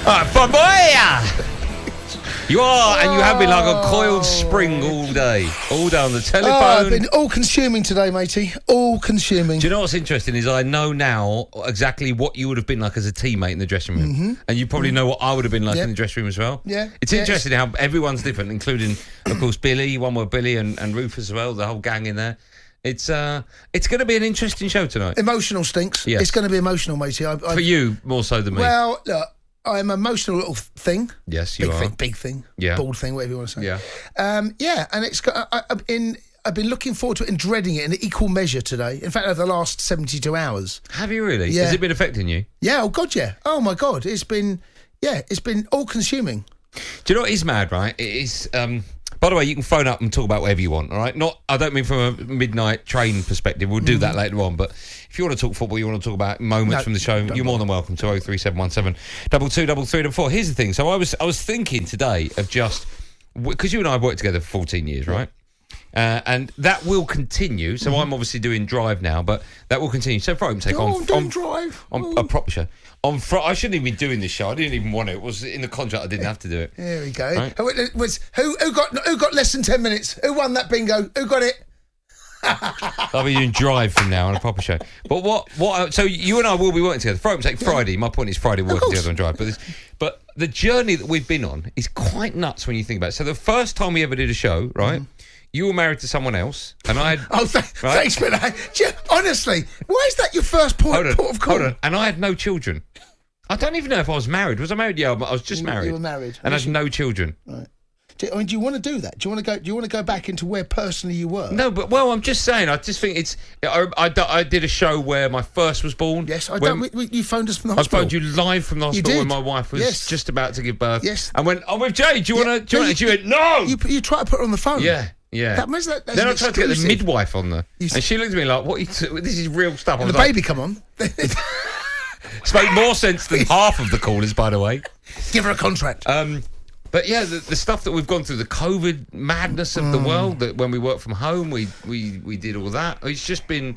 All right, fun boy. You are, and you have been like a coiled spring all day on the telephone. I've been all-consuming today, matey. All-consuming. Do you know what's interesting is I know now exactly what you would have been like as a teammate in the dressing room. And you probably know what I would have been like in the dressing room as well. Yeah. It's interesting how everyone's different, including, of course, Billy, one more Billy, and Rufus as well, the whole gang in there. It's going to be an interesting show tonight. Emotional stinks. Yes. It's going to be emotional, matey. For you, more so than me. Well, look, I'm an emotional little thing. Yes, you are. Big thing. Yeah. Bald thing, whatever you want to say. Yeah. And it's got. I've been looking forward to it and dreading it in equal measure today. In fact, over the last 72 hours. Have you really? Yeah. Has it been affecting you? Yeah. Oh God, yeah. Oh my God, it's been all-consuming. Do you know what is mad, right? It is. By the way, you can phone up and talk about whatever you want, all right? I don't mean from a midnight train perspective. We'll do that later on. But if you want to talk football, you want to talk about moments from the show, you're more than welcome to 03717 223344. Here's the thing. So I was thinking today of just, because you and I have worked together for 14 years, right? And that will continue. So I'm obviously doing Drive now, but that will continue. So for argument's sake, on Drive. On a proper show. I shouldn't even be doing this show. I didn't even want it. It was in the contract. I didn't have to do it. There we go. Right? Who got less than 10 minutes? Who won that bingo? Who got it? I'll be doing Drive from now on a proper show. But what? So you and I will be working together. For argument's sake, Friday. My point is Friday we're working together on Drive. But the journey that we've been on is quite nuts when you think about it. So the first time we ever did a show, right? You were married to someone else, and I had... Thanks for that. Honestly, why is that your first port of call? Hold on. And I had no children. I don't even know if I was married. Was I married? Yeah, I was just married. You were married. And I had no children. Right. Do you want to do that? Do you want to go back into where personally you were? No, but I'm just saying. I just think it's. I did a show where my first was born. Yes, you phoned us from the hospital. I phoned you live from the hospital when my wife was just about to give birth. Yes. I went, I'm with Jay. Do you want to? She went, no. You tried to put her on the phone. Yeah. Then I tried to get the midwife on there, and she looked at me like, "What? This is real stuff." And the baby come on. Spoke more sense than half of the callers, by the way. Give her a contract. But yeah, the stuff that we've gone through, the COVID madness of the world, that when we work from home, we did all that. It's just been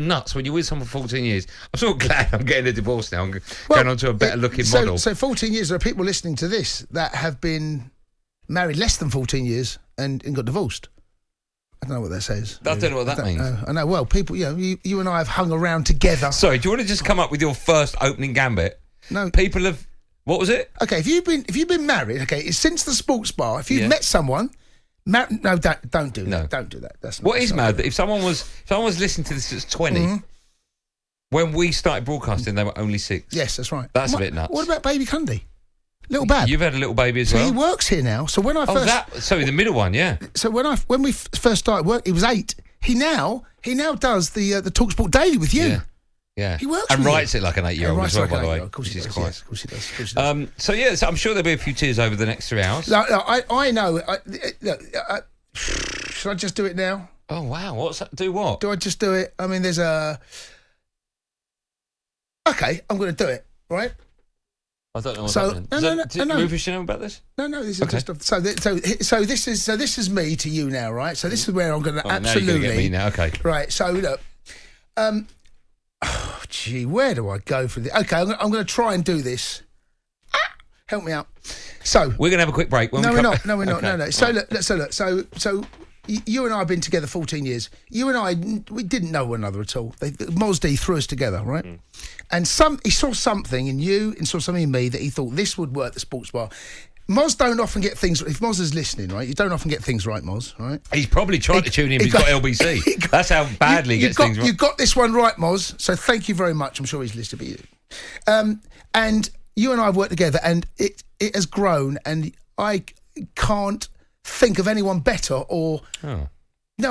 nuts when you're with someone for 14 years. I'm so glad I'm getting a divorce now. I'm going on to a better looking model. So 14 years, there are people listening to this that have been married less than 14 years and got divorced. I don't know what that says. I don't know what that means. I know. Well, people, you and I have hung around together. Sorry, do you want to just come up with your first opening gambit? No. People have... What was it? Okay, if you've been married, okay, it's since the sports bar. If you've met someone, no, don't do that. No. Don't do that. That's not, what is mad that if someone was listening to this at 20, when we started broadcasting, they were only 6. Yes, that's right. That's a bit nuts. What about baby Cundy? Little Bab. You've had a little baby as well. He works here now. So when I first, the middle one, yeah. So when we first started work, he was 8. He now does the talkSPORT Daily with you. Yeah. He works and with writes you. it like an 8-year-old as well, by the way. Of course he does. Of course he does. So I'm sure there'll be a few tears over the next 3 hours. No, I know. Should I just do it now? Oh wow! What's that? Do what? Do I just do it? I mean, there's a. Okay, I'm going to do it. Right. I don't know what's happening. No. Rufus, you know about this? No. This is just so this is me to you now, right? So this is where I'm going to absolutely. Now you're gonna get me now. Okay. Right. So look. Oh, gee, where do I go for this? Okay, I'm going to try and do this. Help me out. So we're going to have a quick break. No, we're not. No. So look. So you and I have been together 14 years. You and I, we didn't know one another at all. Mos D threw us together, right? And he saw something in you and saw something in me that he thought this would work. The sports bar. Mos don't often get things. If Mos is listening, right, you don't often get things right, Mos. Right? He's probably trying to tune in. He's got LBC. That's how badly he gets things right. You got this one right, Mos. So thank you very much. I'm sure he's listening. And you and I have worked together, and it has grown, and I can't think of anyone better. Or no,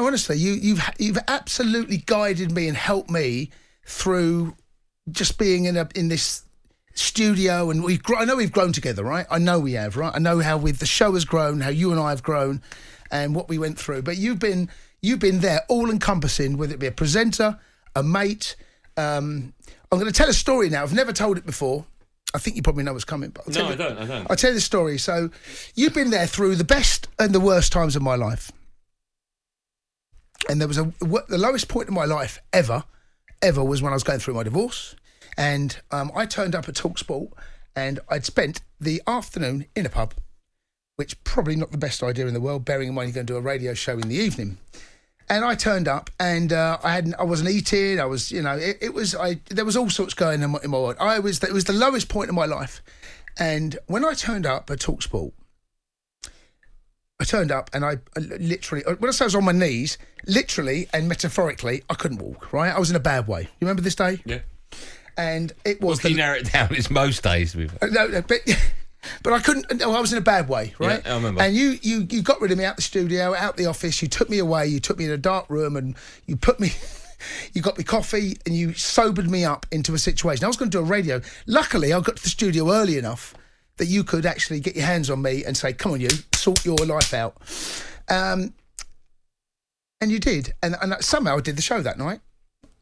honestly, you've absolutely guided me and helped me through just being in this studio, and I know we've grown together, right? I know we have, right? I know how the show has grown, how you and I have grown, and what we went through. But you've been there, all encompassing, whether it be a presenter, a mate. I'm going to tell a story now. I've never told it before. I think you probably know what's coming, but I don't. I'll tell you the story. So, you've been there through the best and the worst times of my life, and there was the lowest point in my life ever was when I was going through my divorce. And I turned up at talkSPORT, and I'd spent the afternoon in a pub, which probably not the best idea in the world, bearing in mind you're going to do a radio show in the evening. And I turned up, and I wasn't eating. I was, there was all sorts going on in my world. It was the lowest point in my life. And when I turned up at talkSPORT, I turned up and I literally, when I say I was on my knees, literally and metaphorically, I couldn't walk, right? I was in a bad way. You remember this day? Yeah. And it was... Well, can you narrow it down? It's most days. No, but I couldn't... No, I was in a bad way, right? Yeah, I remember. And you got rid of me out the studio, out the office. You took me away. You took me in a dark room and you put me... You got me coffee and you sobered me up into a situation. I was going to do a radio. Luckily, I got to the studio early enough that you could actually get your hands on me and say, come on, you, sort your life out. And you did. And somehow I did the show that night.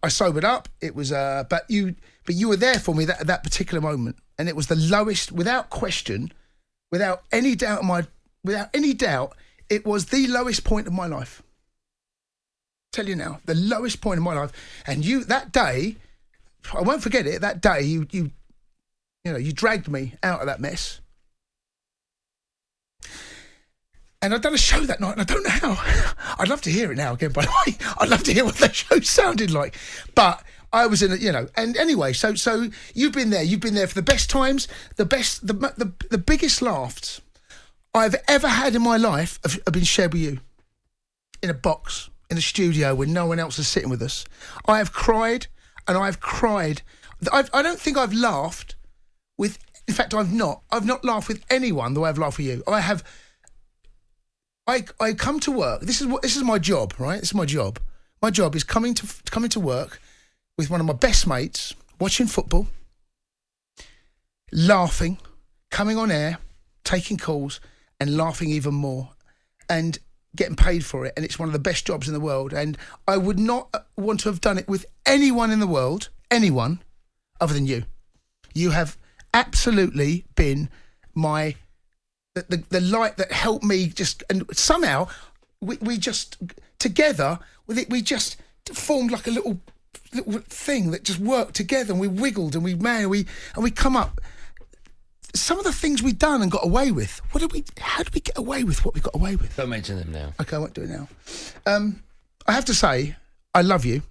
I sobered up. It was, but you were there for me at that particular moment. And it was the lowest, without question, without any doubt, it was the lowest point of my life. Tell you now, the lowest point of my life. And you, that day, I won't forget it. That day, you dragged me out of that mess. And I'd done a show that night, and I don't know how. I'd love to hear it now again, by the way. I'd love to hear what that show sounded like. But I was in a, and anyway, so you've been there. You've been there for the best times, the biggest laughs I've ever had in my life have been shared with you. In a box, in a studio where no one else is sitting with us. I have cried, and I've cried. I don't think I've laughed with, in fact, I've not laughed with anyone the way I've laughed with you. I come to work. This is my job, right? This is my job. My job is coming to work with one of my best mates, watching football, laughing, coming on air, taking calls, and laughing even more, and getting paid for it. And it's one of the best jobs in the world. And I would not want to have done it with anyone in the world, anyone other than you. You have absolutely been the light that helped me and somehow we just together with it, we just formed like a little thing that just worked together, and we wiggled and we come up. Some of the things we've done and got away with. How did we get away with what we got away with? Don't mention them now. Okay, I won't do it now. I have to say, I love you.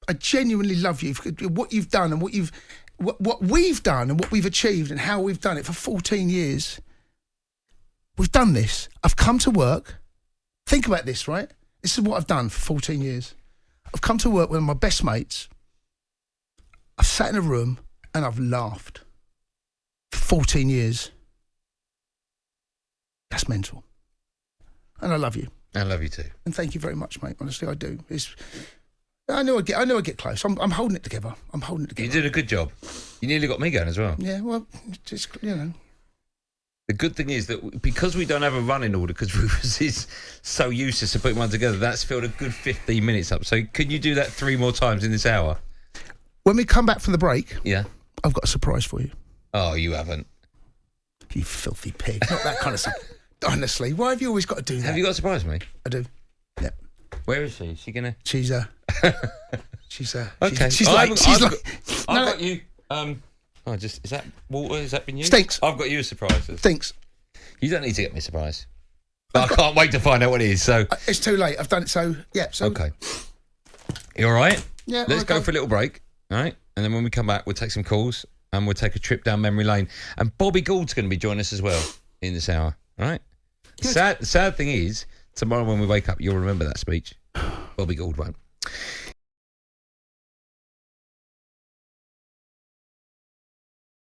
I genuinely love you for what you've done and what we've done and what we've achieved and how we've done it for 14 years. We've done this. I've come to work. Think about this, right? This is what I've done for 14 years. I've come to work with my best mates. I've sat in a room and I've laughed for 14 years. That's mental. And I love you. I love you too. And thank you very much, mate. Honestly, I do. I know I'd get close. I'm holding it together. You did a good job. You nearly got me going as well. Yeah, well, just, The good thing is that because we don't have a running order, because Rufus is so useless to putting one together, that's filled a good 15 minutes up. So can you do that 3 more times in this hour? When we come back from the break, yeah, I've got a surprise for you. Oh, you haven't. You filthy pig. Not that kind of stuff. Honestly, why have you always got to do that? Have you got a surprise for me? I do. Yeah. Where is she? Is she gonna? She's okay. I've got you. Is that water? Has that been you? Stinks. I've got you a surprise. Stinks. You don't need to get me a surprise. But I can't wait to find out what it is. So it's too late. I've done it. So yeah. So okay. You all right? Yeah. Let's go for a little break. All right, and then when we come back, we'll take some calls and we'll take a trip down memory lane. And Bobby Gould's going to be joining us as well in this hour. All right. The sad thing is, tomorrow when we wake up, you'll remember that speech. Bobby Gould won't.